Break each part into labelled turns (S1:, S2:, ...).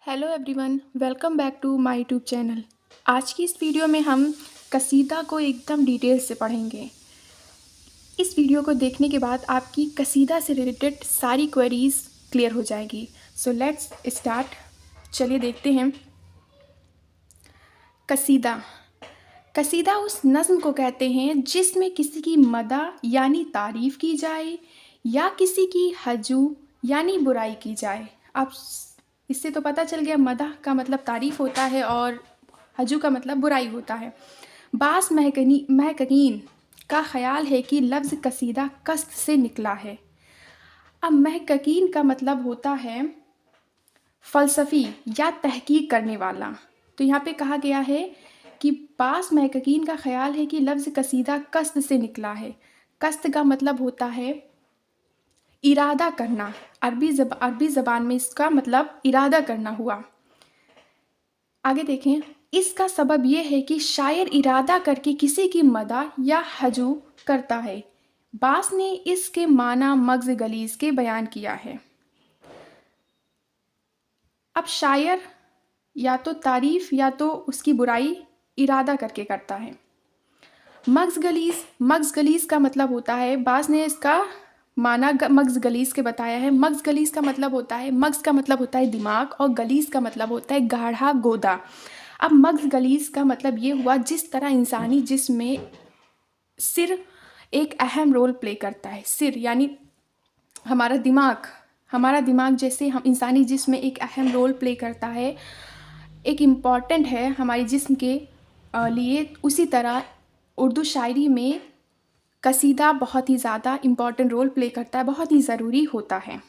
S1: Hello everyone, welcome back to my YouTube channel. आज की इस वीडियो में हम कसीदा को एकदम डिटेल से पढ़ेंगे। इस वीडियो को देखने के बाद आपकी कसीदा से रिलेटेड सारी क्वेरीज क्लियर हो जाएगी। So let's start. चलिए देखते हैं। कसीदा कसीदा उस नज़्म को कहते हैं जिसमें किसी की मदह यानी तारीफ़ की जाए या किसी की हजू यानी बुराई की जाए। अब इससे तो पता चल गया, मदह का मतलब तारीफ़ होता है और हजू का मतलब बुराई होता है। बास महकनीन का ख्याल है कि लफ्ज़ कसीदा कस्त से निकला है। अब महककीन का मतलब होता है फ़लसफ़ी या तहकीक करने वाला। तो यहाँ पे कहा गया है कि बास महककीन का ख्याल है कि लफ्ज़ कसीदा कस्त से निकला है। कस्त का मतलब होता है इरादा करना। अरबी ज़बान में इसका मतलब इरादा करना हुआ। आगे देखें। इसका सबब यह है कि शायर इरादा करके किसी की मदह या हजू करता है। बास ने इसके माना मग़ज़ गलीज़ के बयान किया है। अब शायर या तो तारीफ़ या तो उसकी बुराई इरादा करके करता है। मग़ज़ गलीज़ का मतलब होता है, बास ने इसका माना मग़ज़ गलीज़ के बताया है। मग़ज़ गलीज़ का मतलब होता है, मग़ज़ का मतलब होता है दिमाग और गलीज़ का मतलब होता है गाढ़ा गोदा। अब मग़ज़ गलीज़ का मतलब ये हुआ जिस तरह इंसानी जिस्म में सिर एक अहम रोल प्ले करता है। सिर यानी हमारा दिमाग जैसे हम इंसानी जिस्म में एक अहम रोल प्ले करता है, एक इम्पॉर्टेंट है हमारे जिस्म के लिए, उसी तरह उर्दू शायरी में कसीदा बहुत ही ज़्यादा इम्पॉर्टेंट रोल प्ले करता है, बहुत ही ज़रूरी होता है।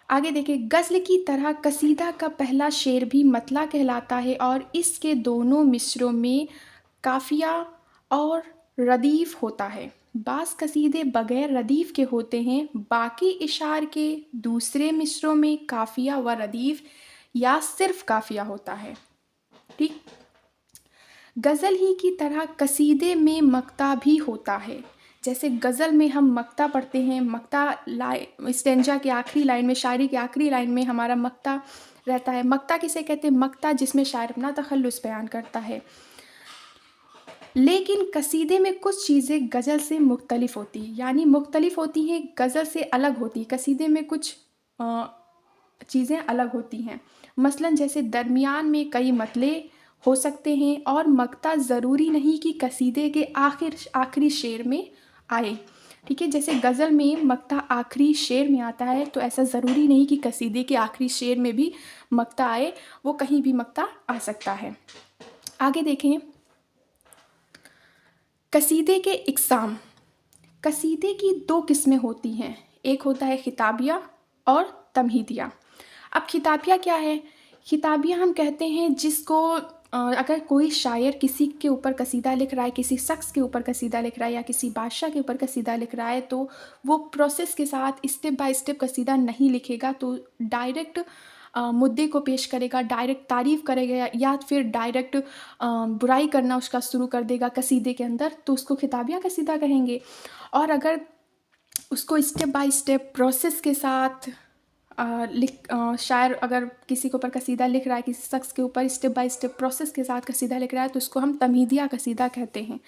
S1: आगे देखिए। गज़ल की तरह कसीदा का पहला शेर भी मतला कहलाता है और इसके दोनों मिसरों में काफ़िया और रदीफ़ होता है। बाज़ कसीदे बग़ैर रदीफ़ के होते हैं, बाकी इशार के दूसरे मिसरों में काफ़िया व रदीफ़ या सिर्फ़ काफ़िया होता है। ठीक। गज़ल ही की तरह कसीदे में मक्ता भी होता है। जैसे गज़ल में हम मक्ता पढ़ते हैं, मक्ता स्टेंजा के आखिरी लाइन में, शायरी के आखिरी लाइन में हमारा मक्ता रहता है। मक्ता किसे कहते हैं? मक्ता जिसमें शायर अपना तखल्लुस बयान करता है। लेकिन कसीदे में कुछ चीज़ें गज़ल से मुख्तलिफ होती हैं, यानी मुख्तलिफ होती हैं, गज़ल से अलग होती हैं। कसीदे में कुछ चीज़ें अलग होती हैं। मसलन जैसे दरमियान में कई मतले हो सकते हैं और मक्ता ज़रूरी नहीं कि कसीदे के आखिरी शेर में आए। ठीक है, जैसे गज़ल में मक्ता आखिरी शेर में आता है तो ऐसा ज़रूरी नहीं कि कसीदे के आखिरी शेर में भी मक्ता आए, वो कहीं भी मक्ता आ सकता है। आगे देखें। कसीदे के इक़साम। कसीदे की दो किस्में होती हैं, एक होता है खिताबिया और तमहीदिया। अब खिताबिया क्या है? खिताबिया हम कहते हैं जिसको अगर कोई शायर किसी के ऊपर कसीदा लिख रहा है, किसी शख्स के ऊपर कसीदा लिख रहा है या किसी बादशाह के ऊपर कसीदा लिख रहा है, तो वो प्रोसेस के साथ स्टेप बाय स्टेप कसीदा नहीं लिखेगा, तो डायरेक्ट मुद्दे को पेश करेगा, डायरेक्ट तारीफ़ करेगा या फिर डायरेक्ट बुराई करना उसका शुरू कर देगा कसीदे के अंदर, तो उसको खिताबिया कसीदा कहेंगे। और अगर उसको स्टेप बाय स्टेप प्रोसेस के साथ शायर अगर किसी के ऊपर कसीदा लिख रहा है, किसी शख्स के ऊपर स्टेप बाय स्टेप प्रोसेस के साथ कसीदा लिख रहा है, तो उसको हम तमहीदिया कसीदा कहते हैं।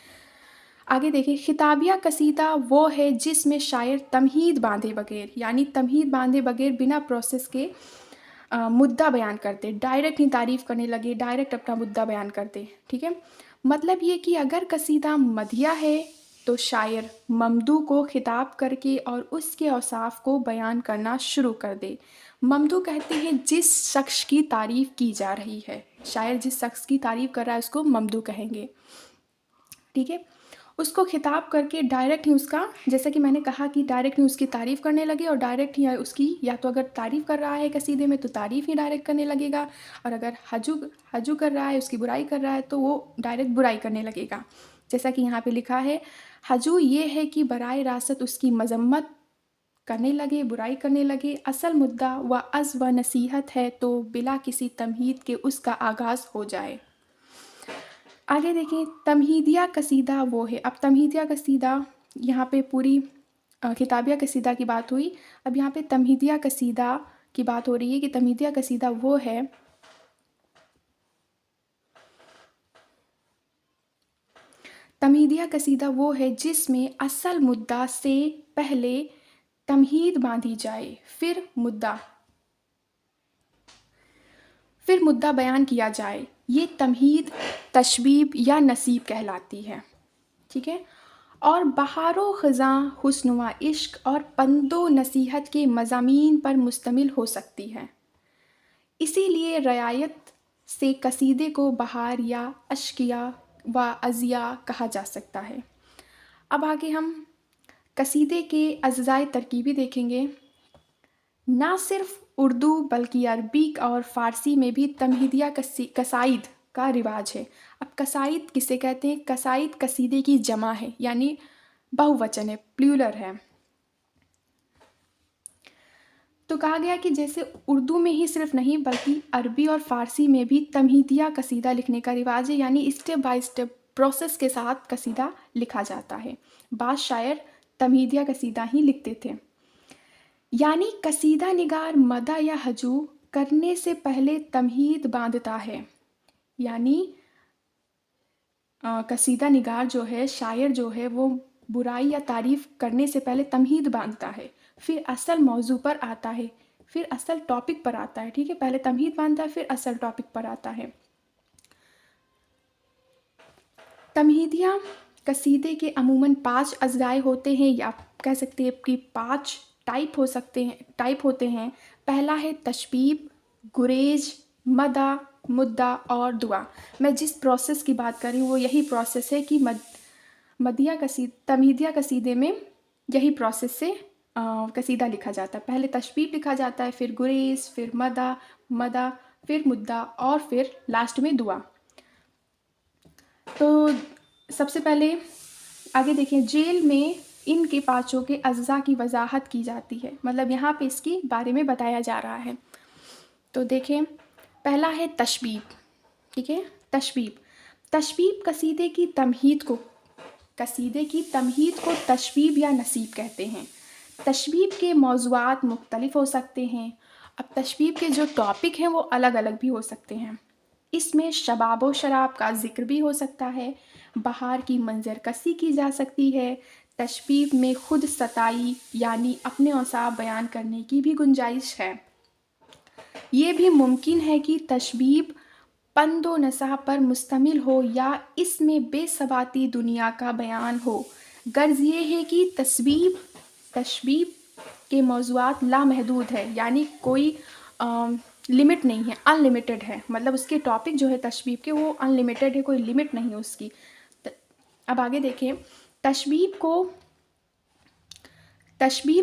S1: आगे देखिए। खिताबिया कसीदा वो है जिसमें शायर तमहीद बांधे बगैर, यानी तमहीद बांधे बगैर बिना प्रोसेस के मुद्दा बयान करते, डायरेक्ट ही तारीफ़ करने लगे, डायरेक्ट अपना मुद्दा बयान करते। ठीक है, मतलब ये कि अगर कसीदा मदिया है तो शायर ममदू को खिताब करके और उसके औसाफ को बयान करना शुरू कर दे। ममदू कहते हैं जिस शख्स की तारीफ़ की जा रही है, शायर जिस शख्स की तारीफ़ कर रहा है उसको ममदू कहेंगे। ठीक है, उसको खिताब करके डायरेक्ट ही उसका, जैसा कि मैंने कहा कि डायरेक्ट ही उसकी तारीफ़ करने लगे और डायरेक्ट ही उसकी, या तो अगर तारीफ़ कर रहा है कसीदे में तो तारीफ़ ही डायरेक्ट करने लगेगा, और अगर हजू कर रहा है, उसकी बुराई कर रहा है, तो वो डायरेक्ट बुराई करने लगेगा। जैसा कि यहाँ पे लिखा है, हजू ये है कि बराए रास्त उसकी मजम्मत करने लगे, बुराई करने लगे। असल मुद्दा वअज़ व नसीहत है तो बिला किसी तमहीद के उसका आगाज़ हो जाए। आगे देखें। तमहीदिया कसीदा वो है। अब तमहीदिया कसीदा, यहाँ पे पूरी खिताबिया कसीदा की बात हुई, अब यहाँ पे तमहीदिया कसीदा की बात हो रही है कि तमहीदिया कसीदा वो है तमहीदिया कसीदा वो है जिसमें असल मुद्दा से पहले तमहीद बांधी जाए, फिर मुद्दा बयान किया जाए। ये तमहीद तशबीब या नसीब कहलाती है। ठीक है। और बहारो ख़ज़ां हुस्न व इश्क और पंदो नसीहत के मज़ामीन पर मुश्तमिल हो सकती है। इसीलिए रियायत से कसीदे को बहार या अश्किया व अज़िया कहा जा सकता है। अब आगे हम कसीदे के अज़्ज़ाए तरकीबी देखेंगे। ना सिर्फ उर्दू बल्कि अरबी और फ़ारसी में भी तमहीदिया कसाइद का रिवाज है। अब कसाइद किसे कहते हैं? कसाइद कसीदे की जमा है, यानी बहुवचन है, प्लूरल है। तो कहा गया कि जैसे उर्दू में ही सिर्फ नहीं बल्कि अरबी और फ़ारसी में भी तमहीदिया कसीदा लिखने का रिवाज है, यानी स्टेप बाय स्टेप प्रोसेस के साथ कसीदा लिखा जाता है। बाद शायर तमहीदिया कसीदा ही लिखते थे। यानी कसीदा निगार मदा या हजू करने से पहले तमहीद बांधता है। यानी कसीदा निगार जो है, शायर जो है, वो बुराई या तारीफ़ करने से पहले तमहीद बांधता है, फिर असल मौजू पर आता है, फिर असल टॉपिक पर आता है। ठीक है, पहले तमहीद बांधता है, फिर असल टॉपिक पर आता है। तमहीदिया कसीदे के अमूमन 5 अज़्ज़ाए होते हैं, या कह सकते हैं कि 5 टाइप होते हैं। पहला है तशबीब, गुरेज, मदा, मुद्दा और दुआ। मैं जिस प्रोसेस की बात कर रही हूँ वो यही प्रोसेस है कि तमहीदिया कसीदे में यही प्रोसेस से कसीदा लिखा जाता है। पहले तशबीब लिखा जाता है, फिर गुरेज, फिर मदा, फिर मुद्दा और फिर लास्ट में दुआ। तो सबसे पहले आगे देखिए, जेल में इनके पाँचों के अज्जा की वजाहत की जाती है, मतलब यहाँ पे इसके बारे में बताया जा रहा है। तो देखें, पहला है तशबीब। ठीक है, तशबीब कसीदे की तमहीद को तशबीब या नसीब कहते हैं। तशबीब के मौज़ूआत मुख्तलिफ हो सकते हैं। अब तशबीब के जो टॉपिक हैं वो अलग अलग भी हो सकते हैं। इसमें शबाब व शराब का ज़िक्र भी हो सकता है, बहार की मंजर कसी की जा सकती है। तशबीब में खुद सताई यानी अपने औसाफ बयान करने की भी गुंजाइश है। ये भी मुमकिन है कि तशबीब पंदो नसाह पर मुश्तमिल हो या इसमें बेसबाती दुनिया का बयान हो। गर्ज ये है कि तशबीब के मौज़ूआत लामहदूद है, यानी कोई लिमिट नहीं है, अनलिमिटेड है। मतलब उसके टॉपिक जो है तशबीब के वो अनलिमिटेड है, कोई लिमिट नहीं है उसकी। अब आगे देखें, तशबीब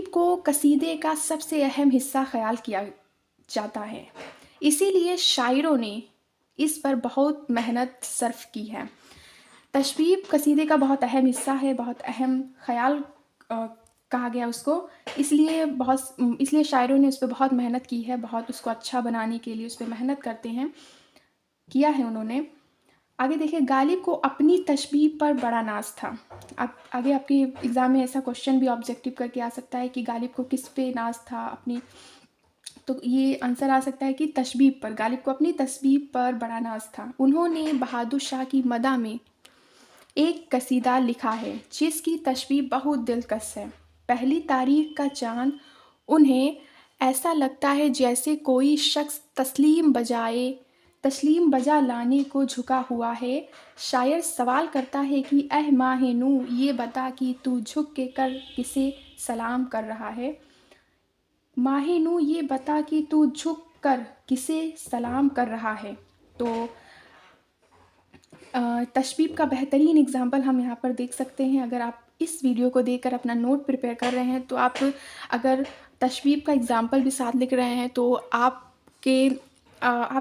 S1: को कसीदे का सबसे अहम हिस्सा ख्याल किया जाता है, इसीलिए शायरों ने इस पर बहुत मेहनत सर्फ की है। तशबीब कसीदे का बहुत अहम हिस्सा है, बहुत अहम ख्याल कहा गया उसको, इसलिए शायरों ने उस पर बहुत मेहनत की है, बहुत उसको अच्छा बनाने के लिए उस पर मेहनत किया है उन्होंने। आगे देखिए, गालिब को अपनी तशबीब पर बड़ा नाज था। अब आगे आपके एग्ज़ाम में ऐसा क्वेश्चन भी ऑब्जेक्टिव करके आ सकता है कि गालिब को किस पे नाज था अपनी, तो ये आंसर आ सकता है कि तशबीब पर। गालिब को अपनी तशबीब पर बड़ा नाज था। उन्होंने बहादुर शाह की मदा में एक कसीदा लिखा है जिसकी तशबीब बहुत दिलकश है। पहली तारीख का चाँद, उन्हें ऐसा लगता है जैसे कोई शख्स तस्लीम बजा लाने को झुका हुआ है। शायर सवाल करता है कि एह माहे नू, ये बता कि तू झुक के कर किसे सलाम कर रहा है। माहे नू, ये बता कि तू झुक कर किसे सलाम कर रहा है। तो तशबीब का बेहतरीन एग्जाम्पल हम यहाँ पर देख सकते हैं। अगर आप इस वीडियो को देखकर अपना नोट प्रिपेयर कर रहे हैं तो आप अगर तशबीब का एग्जाम्पल भी साथ लिख रहे हैं तो आपके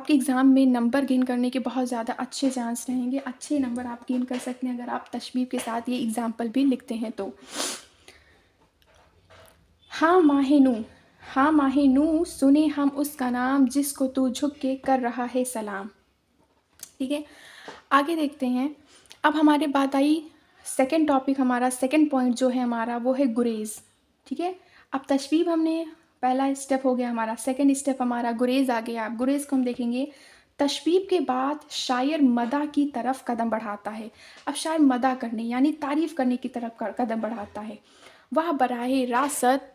S1: एग्ज़ाम में नंबर गेन करने के बहुत ज़्यादा अच्छे चांस रहेंगे। अच्छे नंबर आप गेन कर सकते हैं अगर आप तशबीब के साथ ये एग्ज़ाम्पल भी लिखते हैं तो। हाँ माहे नू, सुने हम उसका नाम जिसको तू झुक के कर रहा है सलाम। ठीक है, आगे देखते हैं। अब हमारे बात आई सेकंड पॉइंट जो है हमारा वो है गुरेज। ठीक है, अब तशबीब हमने पहला स्टेप हो गया हमारा। सेकंड स्टेप हमारा गुरेज आ गया। गुरेज को हम देखेंगे। तशबीब के बाद शायर मदा की तरफ कदम बढ़ाता है। अब शायर मदा करने यानी तारीफ़ करने की तरफ कदम बढ़ाता है। वह बराहे रास्त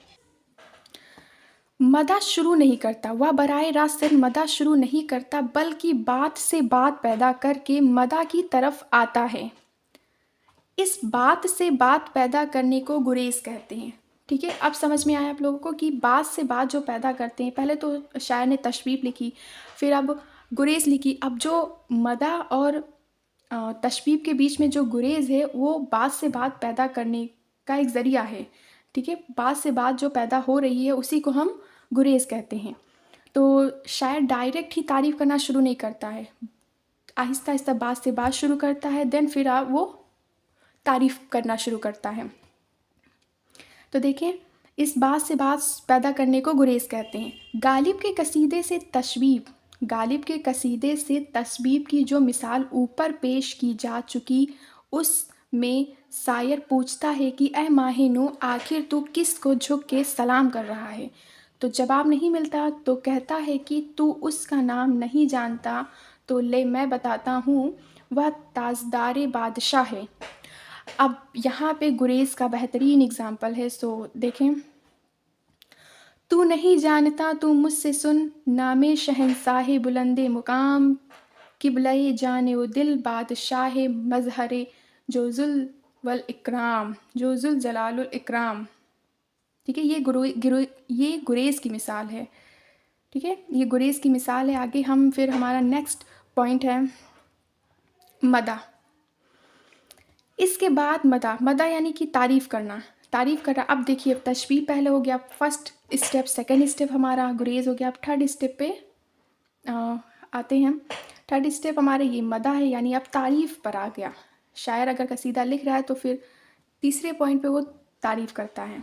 S1: मदा शुरू नहीं करता, वह बराए रास्त मदा शुरू नहीं करता, बल्कि बात से बात पैदा करके मदा की तरफ आता है। इस बात से बात पैदा करने को गुरेज कहते हैं। ठीक है, अब समझ में आया आप लोगों को कि बात से बात जो पैदा करते हैं। पहले तो शायर ने तशबीब लिखी, फिर अब गुरेज लिखी। अब जो मदा और तशबीब के बीच में जो गुरेज है वो बात से बात पैदा करने का एक ज़रिया है। ठीक है, बात से बात जो पैदा हो रही है उसी को हम गुरेज कहते हैं। तो शायर डायरेक्ट ही तारीफ़ करना शुरू नहीं करता है, आहिस्ता आहिस्ता बात से बात शुरू करता है, देन फिर वो तारीफ़ करना शुरू करता है। तो देखें, इस बात से बात पैदा करने को गुरेज कहते हैं। गालिब के कसीदे से तशबीब की जो मिसाल ऊपर पेश की जा चुकी, उसमें शायर पूछता है कि ए माहिनो, आखिर तू किस को झुक के सलाम कर रहा है। तो जवाब नहीं मिलता तो कहता है कि तू उसका नाम नहीं जानता, तो ले मैं बताता हूँ, वह ताजदार बादशाह है। अब यहाँ पे गुरेज का बेहतरीन एग्जाम्पल है। सो देखें, तू नहीं जानता तू मुझसे सुन, नामे शहंशाह बुलंदे मुकाम, किबले जाने वो दिल बादशाह मजहरे जो जुल वल इकराम, जो जुल जलालुल इकराम। ठीक है, ये गुरेज की मिसाल है। ठीक है, ये गुरेज की मिसाल है। आगे हम फिर हमारा नेक्स्ट पॉइंट है मदा। इसके बाद मदा यानी कि तारीफ़ करना। अब देखिए, अब तशबीह पहले हो गया, फर्स्ट स्टेप। सेकंड स्टेप हमारा गुरेज हो गया। अब थर्ड स्टेप पे आते हैं। थर्ड स्टेप हमारे ये मदा है, यानी अब तारीफ़ पर आ गया। शायर अगर कसीदा लिख रहा है तो फिर तीसरे पॉइंट पे वो तारीफ़ करता है।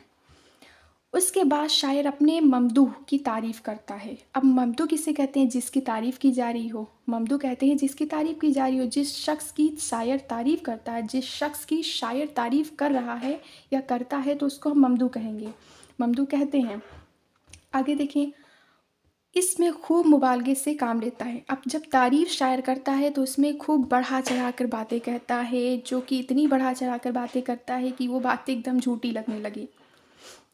S1: उसके बाद शायर अपने ममदूह की तारीफ़ करता है। अब ममदूह किसे कहते हैं? जिसकी तारीफ़ की जा रही हो। ममदूह कहते हैं जिसकी तारीफ़ की जा रही हो, जिस शख्स की शायर तारीफ़ करता है, जिस शख्स की शायर तारीफ़ कर रहा है या करता है, तो उसको हम ममदूह कहेंगे, ममदूह कहते हैं। आगे देखें, इसमें खूब मुबालगे से काम लेता है। अब जब तारीफ़ शायर करता है तो उसमें खूब बढ़ा चढ़ा कर बातें कहता है, जो कि इतनी बढ़ा चढ़ा कर बातें करता है कि वो बातें एकदम झूठी लगने लगी।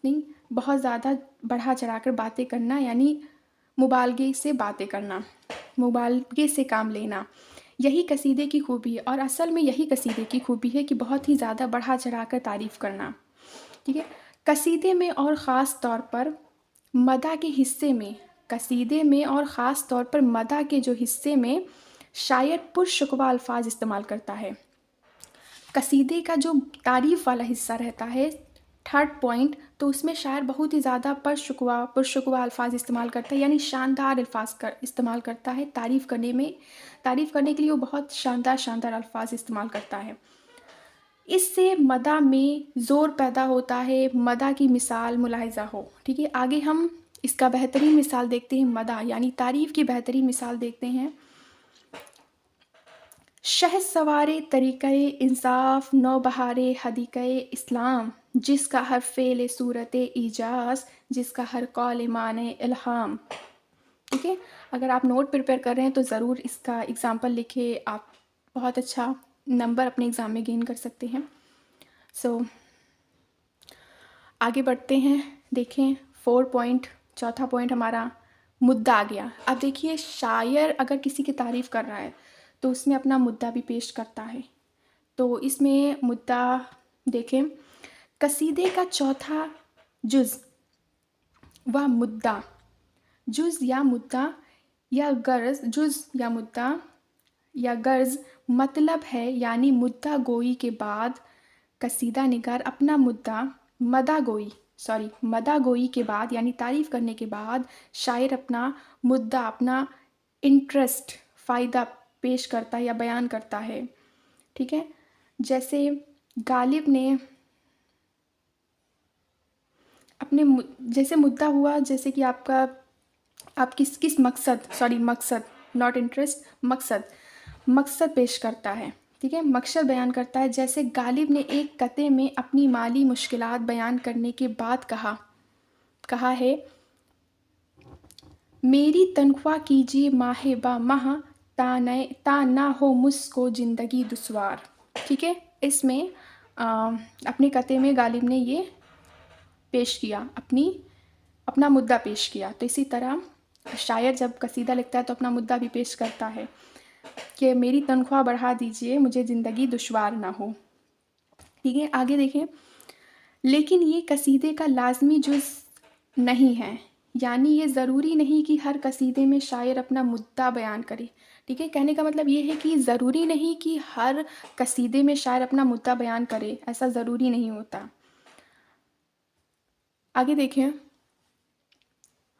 S1: नहीं, बहुत ज़्यादा बढ़ा चढ़ा कर बातें करना यानी मुबालगे से बातें करना, मुबालगे से काम लेना, यही कसीदे की खूबी है। और असल में यही कसीदे की खूबी है कि बहुत ही ज़्यादा बढ़ा चढ़ा कर तारीफ़ करना। ठीक है, कसीदे में और ख़ास तौर पर मदा के हिस्से में, कसीदे में और ख़ास तौर पर मदा के जो हिस्से में शायर पुरशुकवा अल्फाज इस्तेमाल करता है। कसीदे का जो तारीफ़ वाला हिस्सा रहता है, थर्ड पॉइंट, तो उसमें शायर बहुत ही ज़्यादा पुरशुकवा अल्फाज इस्तेमाल करता है, यानी शानदार अल्फाज इस्तेमाल करता है। तारीफ़ करने के लिए वो बहुत शानदार अल्फाज इस्तेमाल करता है। इससे मदा में ज़ोर पैदा होता है, मदा की मिसाल मुलाहिज़ा हो। ठीक है, आगे हम इसका बेहतरीन मिसाल देखते हैं। मदा यानी तारीफ़ की बेहतरीन मिसाल देखते हैं। शहसवारे तरीक़े इंसाफ नौबहारे हदीक़े इस्लाम, जिसका हर फ़ेल सूरत इजाज़, जिसका हर कौल माने इल्हाम। ठीक है, अगर आप नोट प्रिपेयर कर रहे हैं तो ज़रूर इसका एग्ज़ाम्पल लिखिए, आप बहुत अच्छा नंबर अपने एग्ज़ाम में गेन कर सकते हैं। आगे बढ़ते हैं। देखें, 4 पॉइंट, चौथा पॉइंट हमारा मुद्दा आ गया। अब देखिए, शायर अगर किसी की तारीफ़ कर रहा है तो उसमें अपना मुद्दा भी पेश करता है। तो इसमें मुद्दा देखें, कसीदे का चौथा जुज़ व मुद्दा, जुज़ या मुद्दा या गर्ज़, जुज़ या मुद्दा या गर्ज़ मतलब है, यानी मुद्दा गोई के बाद कसीदा निगार अपना मुद्दा मदा गोई के बाद, यानी तारीफ़ करने के बाद शायर अपना मुद्दा, अपना इंटरेस्ट, फ़ायदा पेश करता है या बयान करता है। ठीक है, जैसे गालिब ने अपने जैसे मुद्दा हुआ, जैसे कि आप किस मकसद नॉट इंटरेस्ट, मकसद पेश करता है। ठीक है, मकसद बयान करता है। जैसे गालिब ने एक कते में अपनी माली मुश्किलात बयान करने के बाद कहा है, मेरी तनख्वाह कीजिए माहे बा माह, ता ना हो मुझको ज़िंदगी दुश्वार। ठीक है, इसमें अपने कते में गालिब ने ये पेश किया, अपना मुद्दा पेश किया। तो इसी तरह शायर जब कसीदा लिखता है तो अपना मुद्दा भी पेश करता है कि मेरी तनख्वाह बढ़ा दीजिए, मुझे ज़िंदगी दुश्वार ना हो। ठीक है, आगे देखें। लेकिन ये कसीदे का लाजमी जुज़ नहीं है, यानी ये ज़रूरी नहीं कि हर कसीदे में शायर अपना मुद्दा बयान करे। ठीक है, कहने का मतलब ये है कि ज़रूरी नहीं कि हर कसीदे में शायर अपना मुद्दा बयान करे, ऐसा ज़रूरी नहीं होता। आगे देखें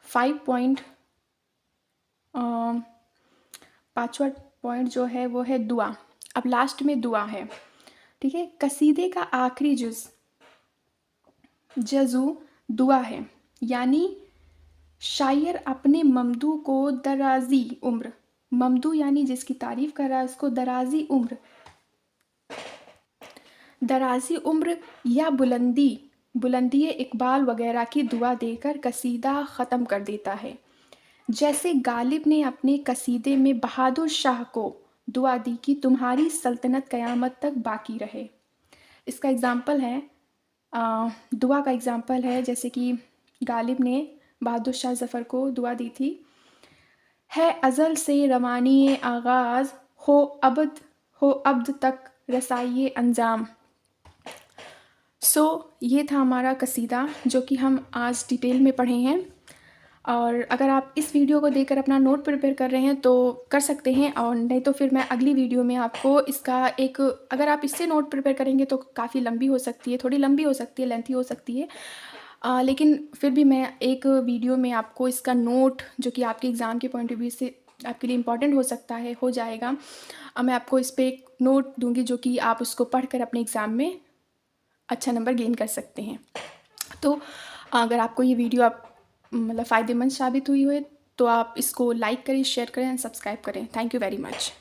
S1: 5 पॉइंट, 5वां पॉइंट जो है वो है दुआ। अब लास्ट में दुआ है। ठीक है, कसीदे का आखिरी जज़ू दुआ है, यानी शायर अपने ममदू को दराजी उम्र, ममदू यानी जिसकी तारीफ़ कर रहा है उसको दराजी उम्र या बुलंदी इकबाल वगैरह की दुआ देकर कसीदा ख़त्म कर देता है। जैसे गालिब ने अपने कसीदे में बहादुर शाह को दुआ दी कि तुम्हारी सल्तनत क़यामत तक बाकी रहे। इसका एग्ज़ाम्पल है, दुआ का एग्ज़ाम्पल है, जैसे कि गालिब ने बहादुर शाह ज़फ़र को दुआ दी थी, है अज़ल से रवानी आगाज़, हो अब्द तक रसाई अंजाम। ये था हमारा कसीदा जो कि हम आज डिटेल में पढ़े हैं। और अगर आप इस वीडियो को देखकर अपना नोट प्रिपेयर कर रहे हैं तो कर सकते हैं, और नहीं तो फिर मैं अगली वीडियो में आपको इसका एक, अगर आप इससे नोट प्रिपेयर करेंगे तो काफ़ी लंबी हो सकती है, थोड़ी लंबी हो सकती है, लेंथी हो सकती है, लेकिन फिर भी मैं एक वीडियो में आपको इसका नोट जो कि आपके एग्ज़ाम के पॉइंट ऑफ व्यू से आपके लिए इम्पॉर्टेंट हो सकता है, हो जाएगा, मैं आपको इस पर एक नोट दूँगी जो कि आप उसको पढ़कर अपने एग्ज़ाम में अच्छा नंबर गेन कर सकते हैं। तो अगर आपको ये वीडियो मतलब फ़ायदेमंद साबित हुई हो तो आप इसको लाइक करें, शेयर करें एंड सब्सक्राइब करें। Thank you very much.